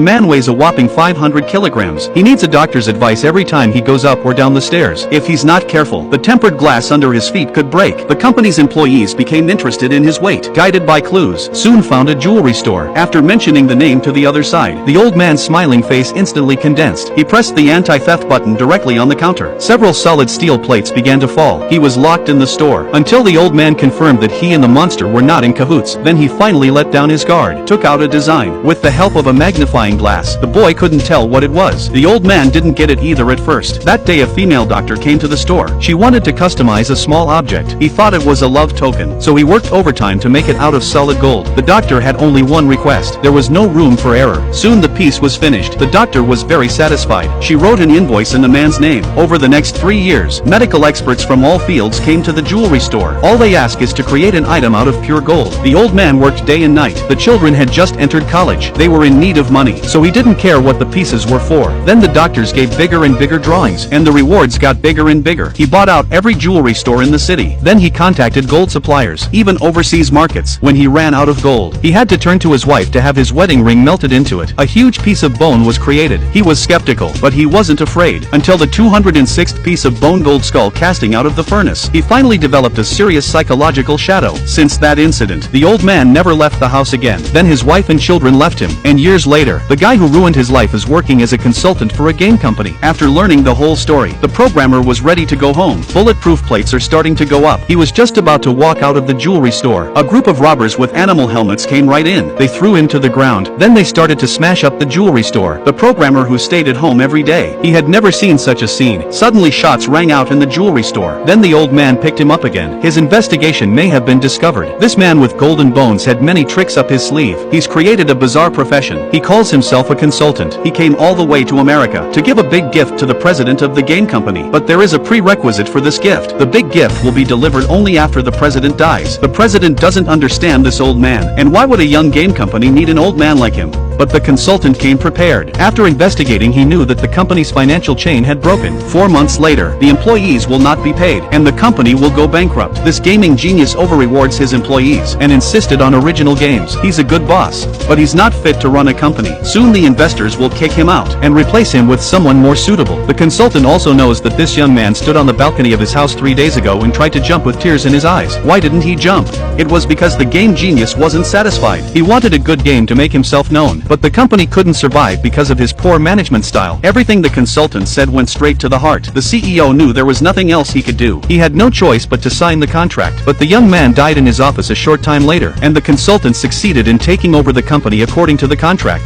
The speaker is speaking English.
Man weighs a whopping 500 kilograms. He needs a doctor's advice every time he goes up or down the stairs. If he's not careful, the tempered glass under his feet could break. The company's employees became interested in his weight. Guided by clues, soon found a jewelry store. After mentioning the name to the other side, the old man's smiling face instantly condensed. He pressed the anti-theft button directly on the counter. Several solid steel plates began to fall. He was locked in the store, until the old man confirmed that he and the monster were not in cahoots. Then he finally let down his guard, took out a design. With the help of a magnifying glass, the boy couldn't tell what it was. The old man didn't get it either at first. That day a female doctor came to the store. She wanted to customize a small object. He thought it was a love token, so he worked overtime to make it out of solid gold. The doctor had only one request. There was no room for error. Soon the piece was finished. The doctor was very satisfied. She wrote an invoice in the man's name. Over the next 3 years, medical experts from all fields came to the jewelry store. All they ask is to create an item out of pure gold. The old man worked day and night. The children had just entered college. They were in need of money, so he didn't care what the pieces were for. Then the doctors gave bigger and bigger drawings, and the rewards got bigger and bigger. He bought out every jewelry store in the city. Then he contacted gold suppliers, even overseas markets. When he ran out of gold, he had to turn to his wife to have his wedding ring melted into it. A huge piece of bone was created. He was skeptical, but he wasn't afraid, until the 206th piece of bone gold skull casting out of the furnace. He finally developed a serious psychological shadow. Since that incident, the old man never left the house again. Then his wife and children left him, and years later, the guy who ruined his life is working as a consultant for a game company. After learning the whole story, the programmer was ready to go home. Bulletproof plates are starting to go up. He was just about to walk out of the jewelry store. A group of robbers with animal helmets came right in. They threw him to the ground. Then they started to smash up the jewelry store. The programmer, who stayed at home every day, he had never seen such a scene. Suddenly shots rang out in the jewelry store. Then the old man picked him up again. His investigation may have been discovered. This man with golden bones had many tricks up his sleeve. He's created a bizarre profession. He calls himself a consultant. He came all the way to America to give a big gift to the president of the game company. But there is a prerequisite for this gift. The big gift will be delivered only after the president dies. The president doesn't understand this old man, and why would a young game company need an old man like him? But the consultant came prepared. After investigating, he knew that the company's financial chain had broken. 4 months later, the employees will not be paid, and the company will go bankrupt. This gaming genius overrewards his employees, and insisted on original games. He's a good boss, but he's not fit to run a company. Soon the investors will kick him out, and replace him with someone more suitable. The consultant also knows that this young man stood on the balcony of his house 3 days ago and tried to jump with tears in his eyes. Why didn't he jump? It was because the game genius wasn't satisfied. He wanted a good game to make himself known, but the company couldn't survive because of his poor management style. Everything the consultant said went straight to the heart. The CEO knew there was nothing else he could do. He had no choice but to sign the contract. But the young man died in his office a short time later, and the consultant succeeded in taking over the company according to the contract.